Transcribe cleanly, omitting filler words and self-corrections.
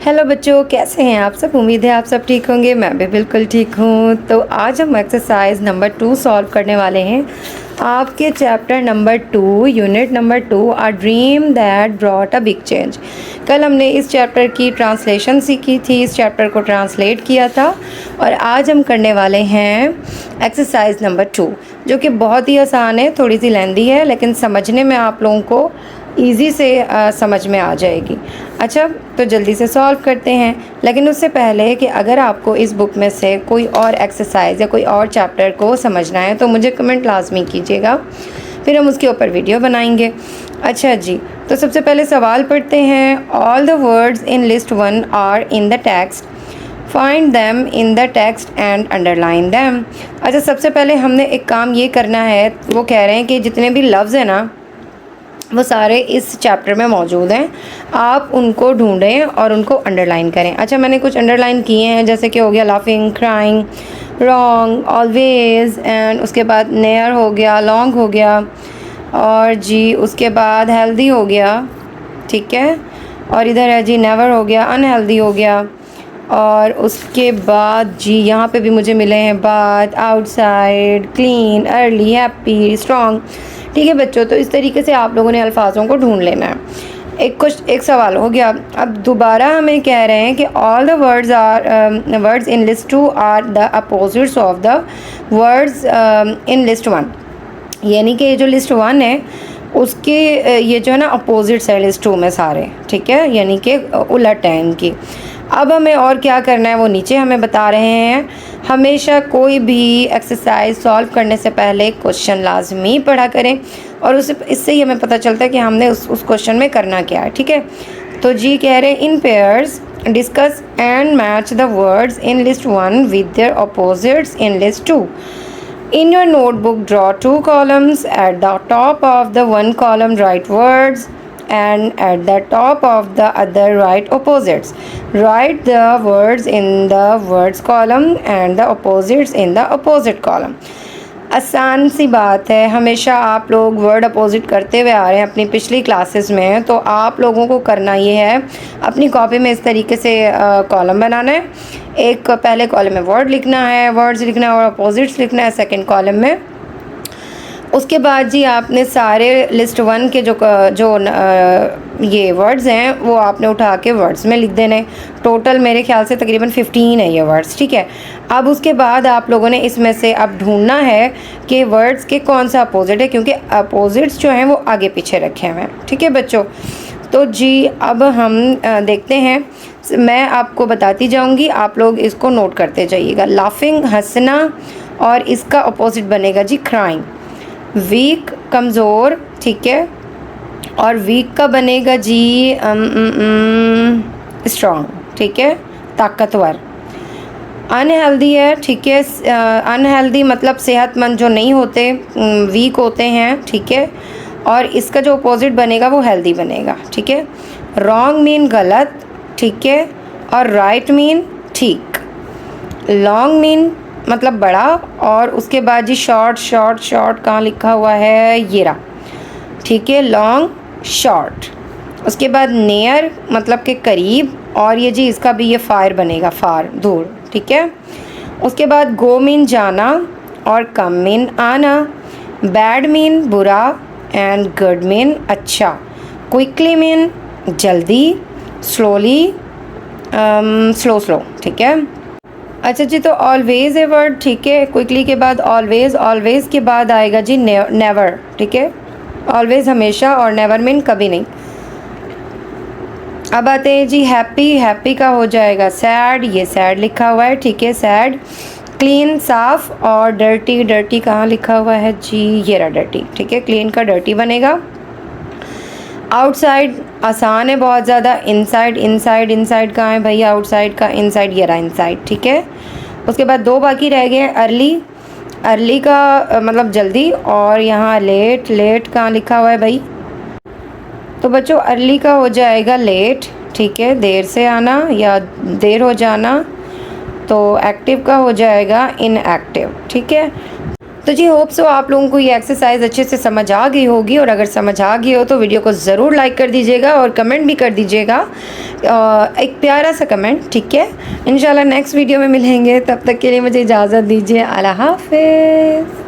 Hello बच्चों, कैसे हैं आप सब। उम्मीद है आप सब ठीक होंगे। मैं भी बिल्कुल ठीक हूँ। तो आज हम एक्सरसाइज नंबर 2 सॉल्व करने वाले हैं। आपके chapter number 2 unit number 2 a dream that brought a big change. कल हमने इस चैप्टर की ट्रांसलेशन सीखी थी, इस चैप्टर को ट्रांसलेट किया था और आज हम करने वाले हैं एक्सरसाइज नंबर 2, जो कि बहुत ही आसान है, थोड़ी सी लेंदी है लेकिन समझने में आप लोगों को ईज़ी से समझ में आ जाएगी। अच्छा, तो जल्दी से सॉल्व करते हैं। लेकिन उससे पहले कि अगर आपको इस बुक में से कोई और एक्सरसाइज या कोई और चैप्टर को समझना है तो मुझे कमेंट लाजमी कीजिएगा, फिर हम उसके ऊपर वीडियो बनाएंगे। अच्छा जी, तो सबसे पहले सवाल पढ़ते हैं। All the words in list 1 are in the text, find them in the text and underline them. अच्छा, सबसे पहले हमने एक काम ये करना है, वो कह रहे हैं कि जितने भी लफ्ज़ हैं ना वो सारे इस चैप्टर में मौजूद हैं, आप उनको ढूंढें और उनको अंडरलाइन करें। अच्छा, मैंने कुछ अंडरलाइन किए हैं, जैसे कि हो गया laughing, crying, wrong, always, and उसके बाद नेयर हो गया, लॉन्ग हो गया, और जी उसके बाद हेल्दी हो गया, ठीक है, और इधर है जी नेवर हो गया, अनहेल्दी हो गया, और उसके बाद जी यहाँ पे भी मुझे मिले हैं बात, outside, clean, early, happy, strong. ठीक है बच्चों, तो इस तरीके से आप लोगों ने अल्फाजों को ढूंढ लेना है। एक सवाल हो गया। अब दोबारा हमें कह रहे हैं कि all the words in list 2 are the opposites of the words in list 1। यानी कि ये जो लिस्ट 1 है उसके ये जो है ना अपोजिट्स है लिस्ट 2 में सारे, ठीक है, यानी कि उलट है इनकी। अब हमें और क्या करना है वो नीचे हमें बता रहे हैं। हमेशा कोई भी एक्सरसाइज सॉल्व करने से पहले क्वेश्चन लाजमी पढ़ा करें, और इससे ही हमें पता चलता है कि हमने उस क्वेश्चन में करना क्या है, ठीक है। तो जी कह रहे हैं इन pairs discuss and match the words in list 1 with their opposites in list 2। In your notebook, draw 2 columns. At the top of the one column, write words, and at the top of the other, write opposites. Write the words in the words column and the opposites in the opposite column. आसान सी बात है, हमेशा आप लोग word opposite करते हुए आ रहे हैं अपनी पिछली क्लासेस में, तो आप लोगों को करना ये है, अपनी कॉपी में इस तरीके से कॉलम बनाना है। एक पहले कॉलम में वर्ड लिखना है, वर्ड्स लिखना है, और अपोजिट्स लिखना है सेकंड कॉलम में। उसके बाद जी आपने सारे लिस्ट 1 के जो ये वर्ड्स हैं वो आपने उठा के वर्ड्स में लिख देने। टोटल मेरे ख्याल से तकरीबन 15 है ये वर्ड्स, ठीक है। अब उसके बाद आप लोगों ने इसमें से अब ढूंढना है कि वर्ड्स के कौन सा अपोजिट है, क्योंकि अपोजिट्स जो हैं वो आगे पीछे रखे हुए हैं, ठीक है बच्चों। तो जी अब हम देखते हैं, मैं आपको बताती जाऊंगी, आप लोग इसको नोट करते जाइएगा। लाफिंग हंसना, और इसका अपोजिट बनेगा जी क्राइंग। वीक कमज़ोर, ठीक है, और वीक का बनेगा जी स्ट्रॉन्ग, ठीक है, ताकतवर। अनहेल्दी है, ठीक है, अनहेल्दी मतलब सेहतमंद जो नहीं होते, वीक होते हैं, ठीक है, और इसका जो अपोजिट बनेगा वो हेल्दी बनेगा, ठीक है। रॉन्ग मीन गलत, ठीक है, और राइट मीन ठीक। लॉन्ग मीन मतलब बड़ा, और उसके बाद जी शॉर्ट शॉर्ट शॉर्ट कहाँ लिखा हुआ है, ये रहा, ठीक है, लॉन्ग शॉर्ट। उसके बाद नियर मतलब के करीब, और ये जी इसका भी ये फायर बनेगा, फार दूर, ठीक है। उसके बाद गो मीन जाना, और कम मीन आना। बैड मीन बुरा, एंड गुड मीन अच्छा। क्विकली मीन जल्दी, स्लोली स्लो स्लो, ठीक है। अच्छा जी, तो ऑलवेज है वर्ड, ठीक है, क्विकली के बाद ऑलवेज, ऑलवेज के बाद आएगा जी नेवर, ठीक है। ऑलवेज हमेशा, और नेवर मीन कभी नहीं। अब आते हैं जी हैप्पी, हैप्पी का हो जाएगा सैड, ये सैड लिखा हुआ है, ठीक है, सैड। क्लीन साफ, और डर्टी, डर्टी कहाँ लिखा हुआ है जी, ये रहा डर्टी, ठीक है, क्लीन का डर्टी बनेगा। आउटसाइड आसान है बहुत ज़्यादा। इनसाइड, इनसाइड, इनसाइड कहाँ है भैया, आउटसाइड का इनसाइड, ये रहा इनसाइड, ठीक है। उसके बाद 2 बाकी रह गए। अर्ली, अर्ली का मतलब जल्दी, और यहाँ लेट, लेट कहाँ लिखा हुआ है भाई, तो बच्चों अर्ली का हो जाएगा लेट, ठीक है, देर से आना या देर हो जाना। तो एक्टिव का हो जाएगा इनएक्टिव, ठीक है। तो जी होप सो आप लोगों को ये एक्सरसाइज अच्छे से समझ आ गई होगी, और अगर समझ आ गई हो तो वीडियो को ज़रूर लाइक कर दीजिएगा और कमेंट भी कर दीजिएगा, एक प्यारा सा कमेंट, ठीक है। इंशाल्लाह नेक्स्ट वीडियो में मिलेंगे, तब तक के लिए मुझे इजाज़त दीजिए। अल्लाह हाफ़िज़।